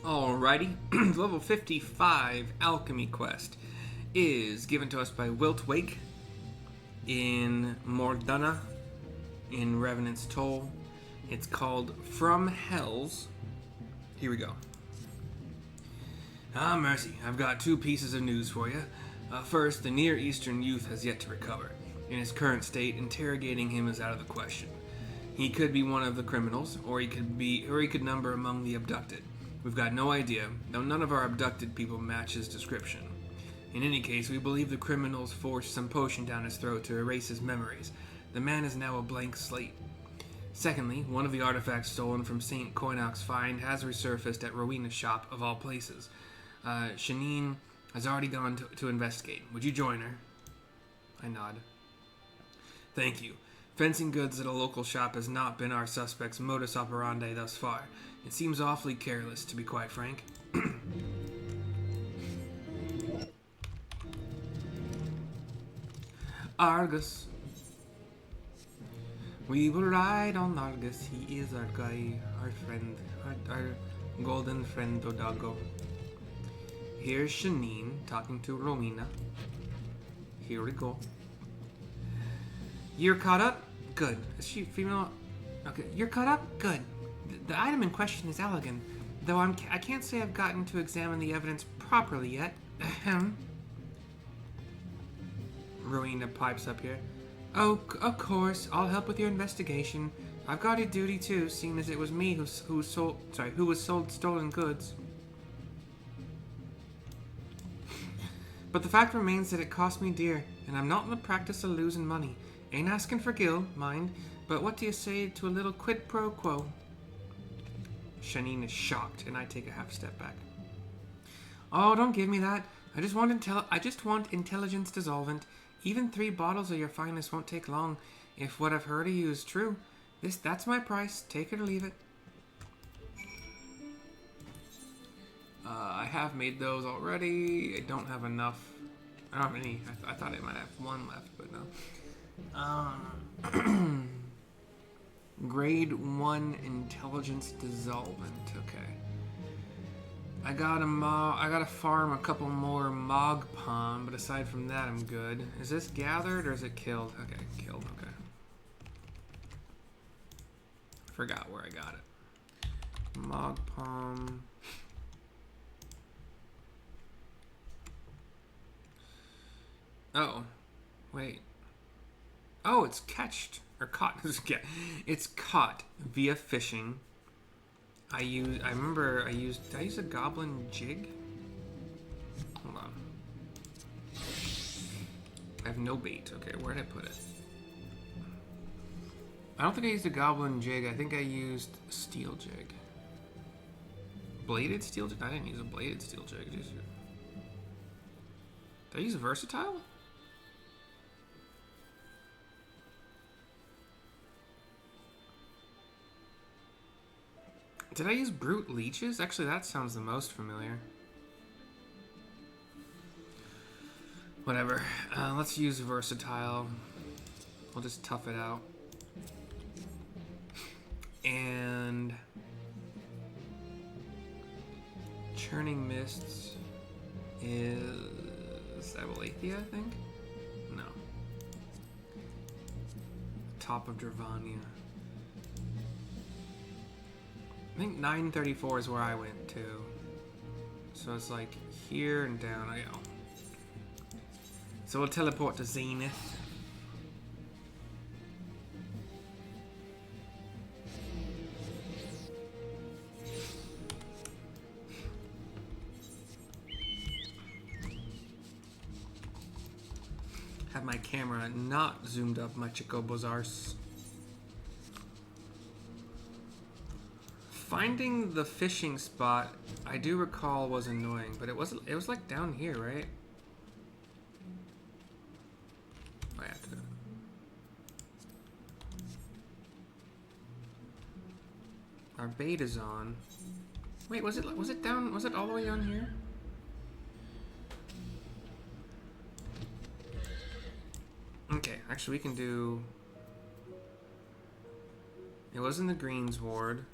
Alrighty, the level 55 alchemy quest is given to us by Wilt Wake in Mordana in Revenant's Toll. It's called From Hells. Here we go. Ah, mercy, I've got two pieces of news for you. First, the Near Eastern youth has yet to recover. In his current state, interrogating him is out of the question. He could be one of the criminals, or he could number among the abducted. We've got no idea, though none of our abducted people match his description. In any case, we believe the criminals forced some potion down his throat to erase his memories. The man is now a blank slate. Secondly, one of the artifacts stolen from St. Koinok's find has resurfaced at Rowena's shop, of all places. Shanine has already gone to investigate. Would you join her? I nod. Thank you. Fencing goods at a local shop has not been our suspect's modus operandi thus far. It seems awfully careless, to be quite frank. Argus. We will ride on Argus. He is our guy, our friend, our golden friend Odago. Here's Shanine talking to Rowena. Here we go. You're caught up? Good. Is she female? Okay. You're caught up? Good. The item in question is elegant, though I can't say I've gotten to examine the evidence properly yet. Ahem. Rowena pipes up here. Oh, of course. I'll help with your investigation. I've got a duty too, seeing as it was me who was sold stolen goods. But the fact remains that it cost me dear, and I'm not in the practice of losing money. Ain't asking for gil, mind, but what do you say to a little quid pro quo? Shanine is shocked, and I take a half step back. Oh, don't give me that. I just want intelligence dissolvent. Even 3 bottles of your finest won't take long. If what I've heard of you is true, that's my price. Take it or leave it. I have made those already. I don't have enough. I don't have any. I thought I might have one left, but no. Grade 1 intelligence dissolvent. Okay. I gotta farm a couple more Mogpom, but aside from that, I'm good. Is this gathered or is it killed? Okay, killed. Okay. Forgot where I got it. Mogpom. Oh, wait. Oh, it's catched or caught. It's caught via fishing. Did I use a goblin jig? Hold on. I have no bait. Okay, where'd I put it? I don't think I used a goblin jig. I think I used a steel jig. Bladed steel jig? I didn't use a bladed steel jig. Did I use a versatile? Did I use brute leeches? Actually, that sounds the most familiar. Whatever. Let's use versatile. We'll just tough it out. And churning mists is Abalathia, I think? No. Top of Dravania. I think 934 is where I went to. So it's like here and down I go. So we'll teleport to Zenith. Have my camera not zoomed up my Chicobo's arse. Finding the fishing spot, I do recall, was annoying, but it was like down here, right? I have to. Our bait is on. Wait, was it all the way down here? Okay, actually we can do. It was in the Greens Ward.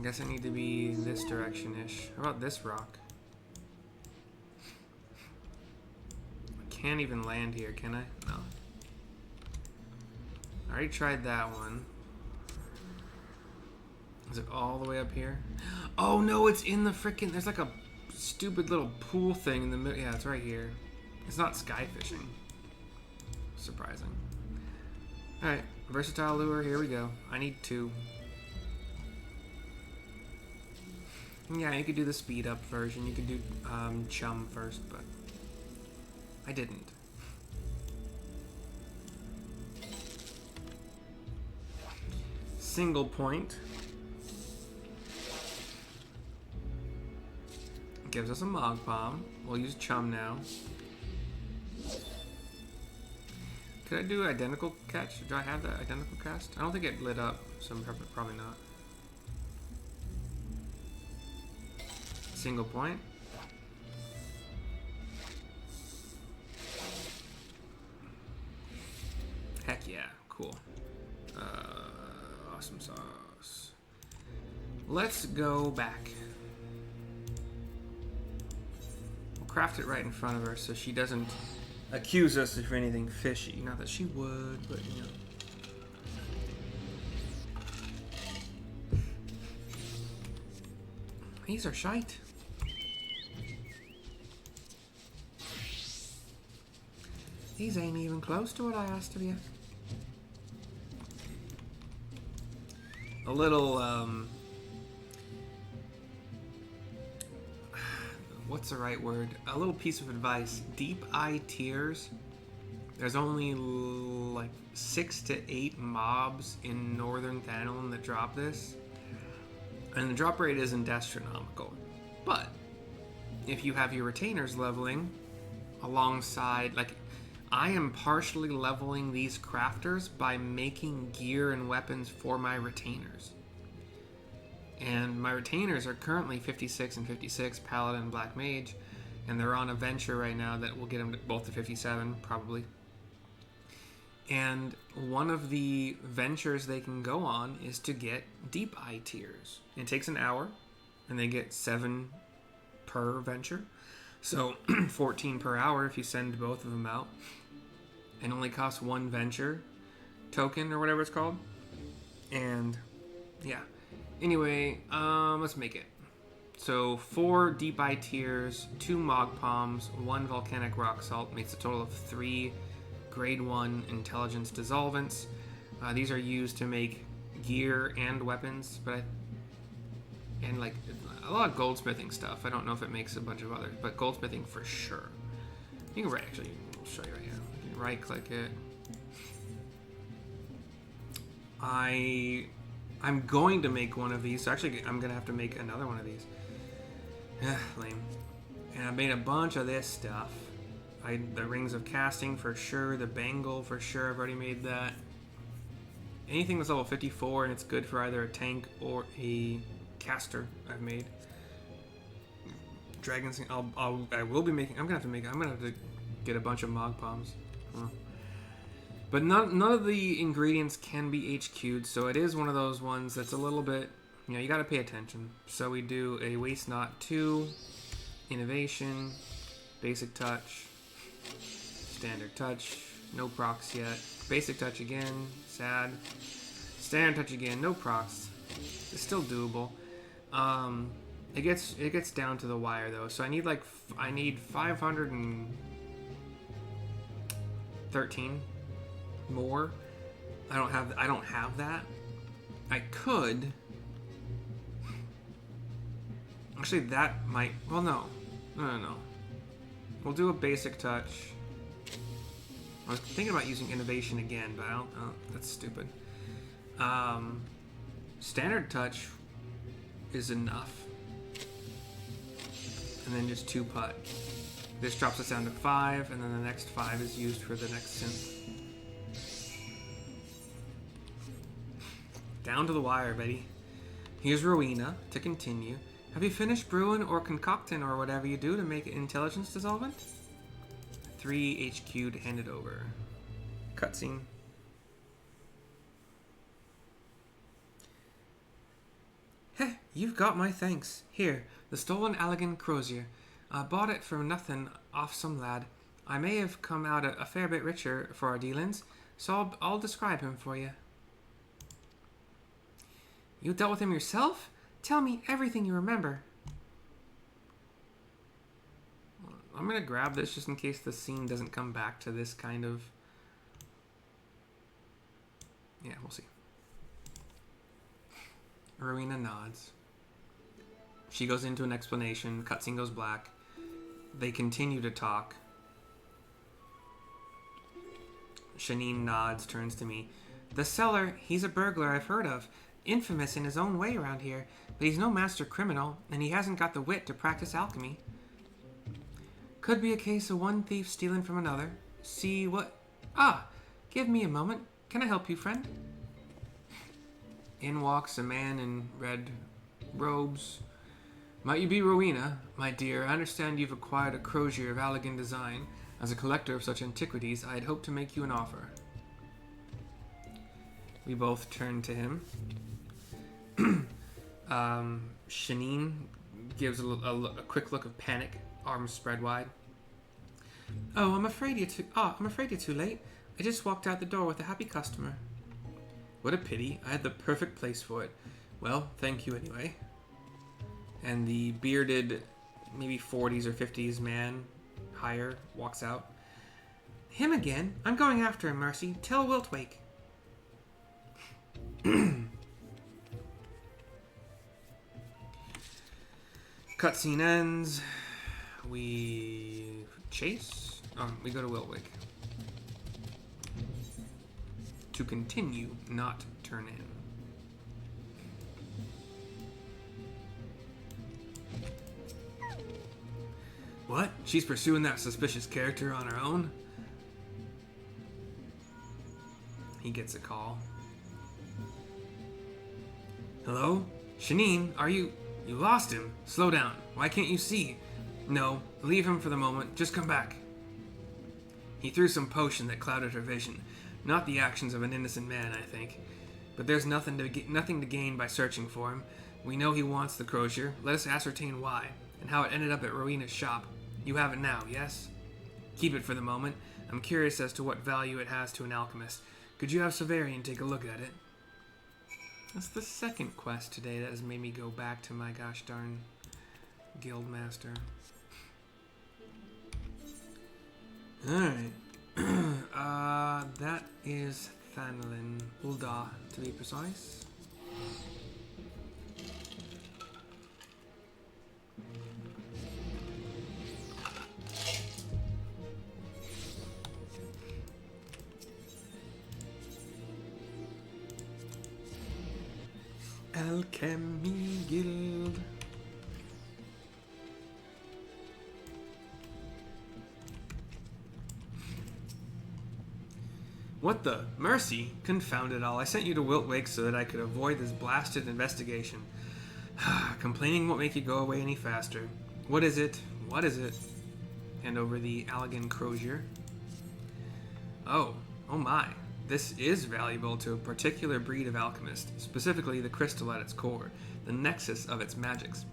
I guess I need to be this direction-ish. How about this rock? I can't even land here, can I? No. I already tried that one. Is it all the way up here? Oh no, it's in the frickin'... There's like a stupid little pool thing in the middle. Yeah, it's right here. It's not sky fishing. Surprising. Alright, versatile lure, here we go. I need 2. Yeah, you could do the speed up version. You could do chum first, but I didn't. Single point. Gives us a Mog Bomb. We'll use chum now. Could I do identical catch? Do I have that identical cast? I don't think it lit up, so I'm probably not. Single point. Heck yeah, cool. Awesome sauce. Let's go back. We'll craft it right in front of her so she doesn't accuse us of anything fishy. Not that she would, but you know. These are shite. These ain't even close to what I asked of you. A little, what's the right word? A little piece of advice. Deep eye tears. There's only like 6 to 8 mobs in northern Thanalan that drop this. And the drop rate isn't astronomical. But if you have your retainers leveling alongside, like, I am partially leveling these crafters by making gear and weapons for my retainers. And my retainers are currently 56 and 56, Paladin and Black Mage, and they're on a venture right now that will get them to both to 57, probably. And one of the ventures they can go on is to get deep eye tiers. It takes an hour, and they get 7 per venture. So 14 per hour if you send both of them out. And only costs 1 venture token or whatever it's called. And yeah. Anyway, let's make it. So 4 deep eye tiers, 2 Mog Palms, 1 volcanic rock salt makes a total of 3 grade 1 intelligence dissolvents. These are used to make gear and weapons, and like a lot of goldsmithing stuff. I don't know if it makes a bunch of others, but goldsmithing for sure. You can actually, I'll show you right here. You can right click it. I'm going to make one of these. So actually, I'm gonna have to make another one of these. Lame. And I made a bunch of this stuff. The Rings of Casting for sure, the Bangle for sure, I've already made that. Anything that's level 54 and it's good for either a tank or a caster, I've made. Dragons, I will be making, I'm gonna have to get a bunch of Mog Palms. But none of the ingredients can be HQ'd, so it is one of those ones that's a little bit, you know, you gotta pay attention. So we do a Waste Not 2, Innovation, Basic Touch, Standard Touch, no procs yet. Basic Touch again, sad. Standard Touch again, no procs. It's still doable. It gets down to the wire though, so I need 513 more. I don't have that. I could. Actually, that might. Well, no. We'll do a Basic Touch. I was thinking about using Innovation again, but I don't. That's stupid. Standard Touch is enough, and then just 2 putt. This drops us down to 5, and then the next 5 is used for the next synth. Down to the wire, buddy. Here's Rowena to continue. Have you finished brewing or concocting or whatever you do to make an intelligence dissolvent? 3 HQ'd handed over. Cutscene. Heh, You've got my thanks. Here, the stolen elegant crozier. I bought it for nothing off some lad. I may have come out a fair bit richer for our dealings, so I'll describe him for you. You dealt with him yourself? Tell me everything you remember. I'm going to grab this just in case the scene doesn't come back to this kind of... Yeah, we'll see. Rowena nods. She goes into an explanation. Cutscene goes black. They continue to talk. Shanine nods, turns to me. The seller, he's a burglar I've heard of. Infamous in his own way around here. But he's no master criminal, and he hasn't got the wit to practice alchemy. Could be a case of one thief stealing from another. See what... Ah! Give me a moment. Can I help you, friend? In walks a man in red robes. Might you be Rowena? My dear, I understand you've acquired a crozier of elegant design. As a collector of such antiquities, I had hoped to make you an offer. We both turn to him. Shanine gives a quick look of panic, arms spread wide. Oh, I'm afraid you're too late. I just walked out the door with a happy customer. What a pity. I had the perfect place for it. Well, thank you anyway. And the bearded, maybe 40s or 50s man, higher, walks out. Him again? I'm going after him, Mercy. Tell Wiltwake. Cutscene ends. We chase. We go to Wiltwake. To continue, not turn in. What? She's pursuing that suspicious character on her own? He gets a call. Hello? Shanine, are you... You lost him. Slow down. Why can't you see? No, leave him for the moment. Just come back. He threw some potion that clouded her vision. Not the actions of an innocent man, I think. But there's nothing to gain by searching for him. We know he wants the crozier. Let us ascertain why, and how it ended up at Rowena's shop. You have it now, yes? Keep it for the moment. I'm curious as to what value it has to an alchemist. Could you have Severian take a look at it? That's the second quest today that has made me go back to my gosh darn guildmaster. Alright. That is Thanlin Ulda, to be precise. Alchemy Guild. What the? Mercy? Confound it all. I sent you to Wiltwake so that I could avoid this blasted investigation. Complaining won't make you go away any faster. What is it? What is it? Hand over the elegant crozier. Oh my. This is valuable to a particular breed of alchemist, specifically the crystal at its core, the nexus of its magics.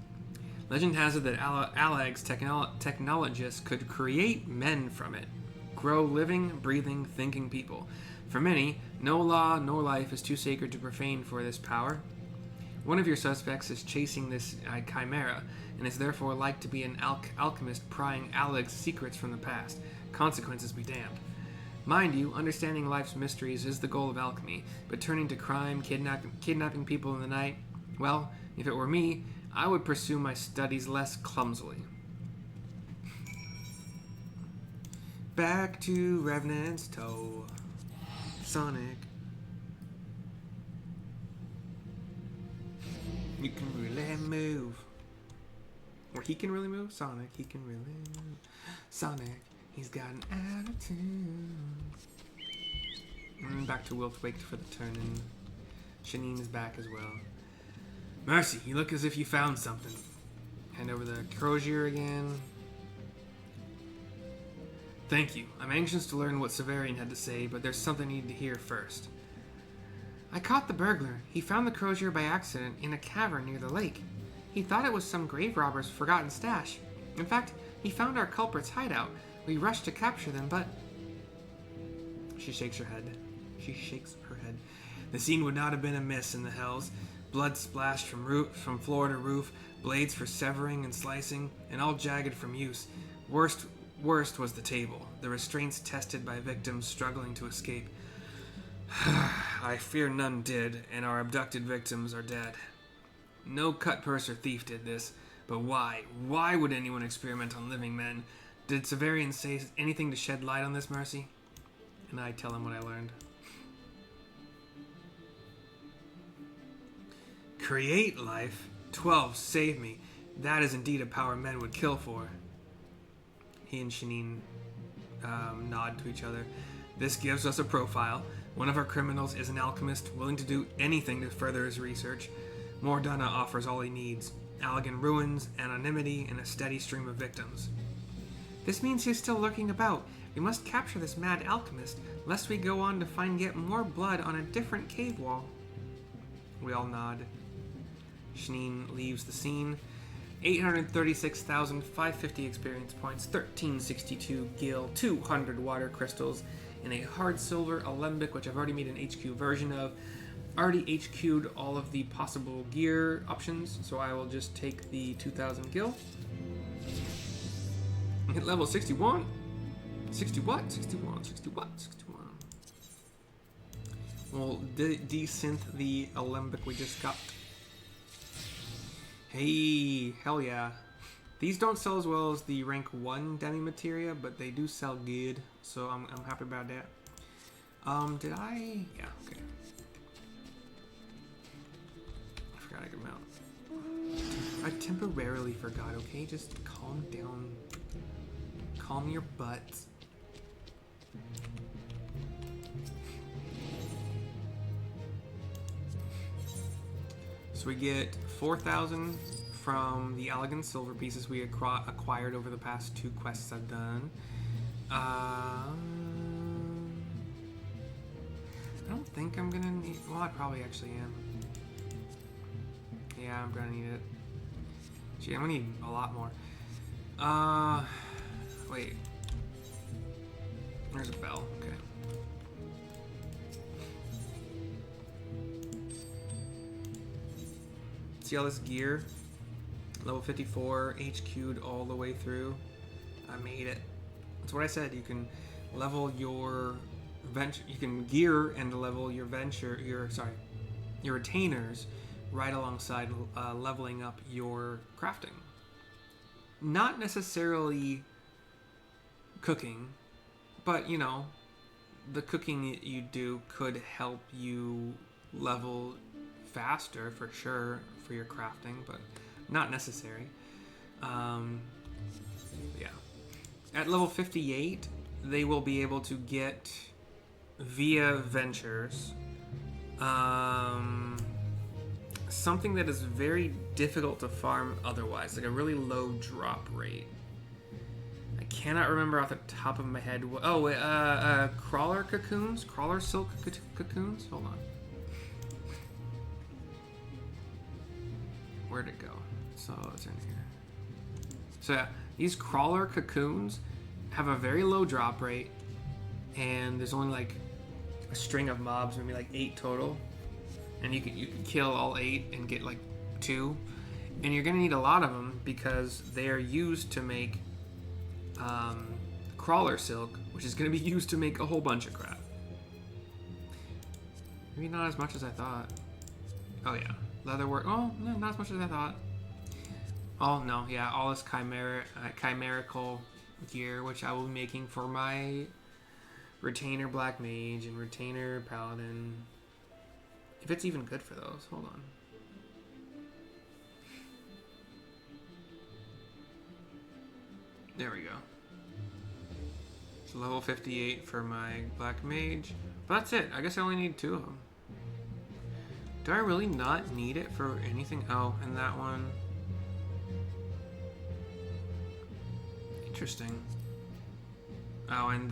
Legend has it that Alag's technologists could create men from it, grow living, breathing, thinking people. For many, no law nor life is too sacred to profane for this power. One of your suspects is chasing this chimera, and is therefore like to be an alchemist prying Alag's secrets from the past. Consequences be damned. Mind you, understanding life's mysteries is the goal of alchemy, but turning to crime, kidnapping people in the night, well, if it were me, I would pursue my studies less clumsily. Back to Revenant's Toe. Sonic. You can really move. Or he can really move? Sonic, he can really move. Sonic. He's got an attitude. And back to Wiltwake for the turn, and Shanine is back as well. Mercy, you look as if you found something. Hand over the crozier again. Thank you. I'm anxious to learn what Severian had to say, but there's something I need to hear first. I caught the burglar. He found the crozier by accident in a cavern near the lake. He thought it was some grave robber's forgotten stash. In fact, he found our culprit's hideout. We rushed to capture them, but... She shakes her head. The scene would not have been amiss in the hells. Blood splashed from floor to roof, blades for severing and slicing, and all jagged from use. Worst was the table, the restraints tested by victims struggling to escape. I fear none did, and our abducted victims are dead. No cut purse or thief did this, but why? Why would anyone experiment on living men? Did Severian say anything to shed light on this, Mercy? And I tell him what I learned. Create life? 12, save me. That is indeed a power men would kill for. He and Shanine nod to each other. This gives us a profile. One of our criminals is an alchemist, willing to do anything to further his research. Mordana offers all he needs. Allegan ruins, anonymity, and a steady stream of victims. This means he's still lurking about. We must capture this mad alchemist, lest we go on to find yet more blood on a different cave wall. We all nod. Shanine leaves the scene. 836,550 experience points, 1362 gil, 200 water crystals, and a hard silver alembic, which I've already made an HQ version of. Already HQ'd all of the possible gear options, so I will just take the 2,000 gil. Hit level 61. 60 what? 61. We'll desynth the alembic we just got. Hey, hell yeah. These don't sell as well as the rank 1 demi-materia, but they do sell good, so I'm happy about that. Did I? Yeah, okay. I forgot I could mount. I temporarily forgot, okay? Just calm down. Calm your butt. So we get 4,000 from the Allegan silver pieces we acquired over the past 2 quests I've done. I don't think I'm gonna need... Well, I probably actually am. Yeah, I'm gonna need it. Gee, I'm gonna need a lot more. Wait. There's a bell. Okay. See all this gear? Level 54, HQ'd all the way through. I made it. That's what I said. You can level your venture. You can gear and level your venture. Your retainers right alongside leveling up your crafting. Not necessarily cooking, but you know, the cooking you do could help you level faster for sure for your crafting, but not necessary. Yeah. At level 58, they will be able to get via ventures something that is very difficult to farm otherwise, like a really low drop rate. I cannot remember off the top of my head. Crawler cocoons? Crawler silk cocoons? Hold on. Where'd it go? So it's in here. So yeah, these crawler cocoons have a very low drop rate, and there's only like a string of mobs, maybe like 8 total, and you can kill all 8 and get like 2, and you're gonna need a lot of them because they are used to make crawler silk, which is gonna be used to make a whole bunch of crap. Maybe not as much as I thought. Oh yeah. Leatherwork. Oh, no, not as much as I thought. Oh, no, yeah, all this chimerical gear, which I will be making for my retainer black mage and retainer paladin. If it's even good for those. Hold on. There we go. It's level 58 for my black mage. But that's it. I guess I only need 2 of them. Do I really not need it for anything? Oh, and that one. Interesting. Oh, and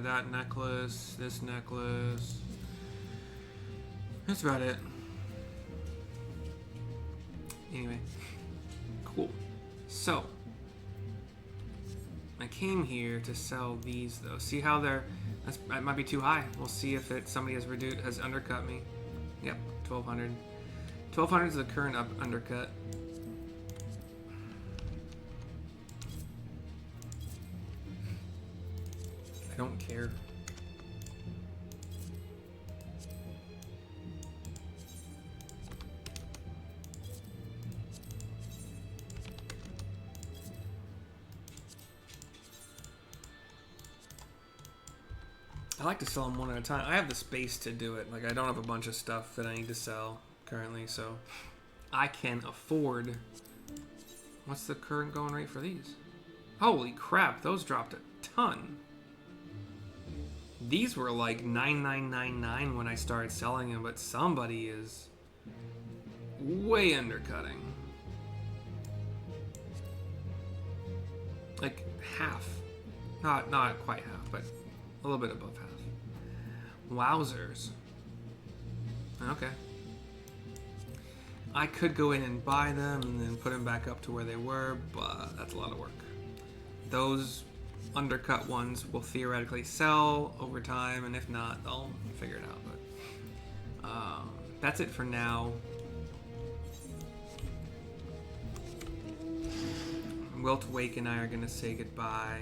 that necklace, this necklace. That's about it. Anyway, cool. So, I came here to sell these though. See how that might be too high. We'll see if somebody has undercut me. Yep, 1200. 1200 is the current undercut. I don't care. I like to sell them one at a time. I have the space to do it. Like, I don't have a bunch of stuff that I need to sell currently, so I can afford. What's the current going rate for these? Holy crap, those dropped a ton. These were like 9999 when I started selling them, but somebody is way undercutting. Like half. Not quite half, but a little bit above half. Wowzers. Okay. I could go in and buy them and then put them back up to where they were, but that's a lot of work. Those undercut ones will theoretically sell over time, and if not, they'll figure it out. But that's it for now. Wilt Wake and I are gonna say goodbye.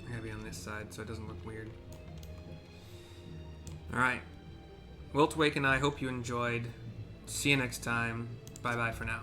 I gotta be on this side so it doesn't look weird. Alright. Wilt Wake and I hope you enjoyed. See you next time. Bye bye for now.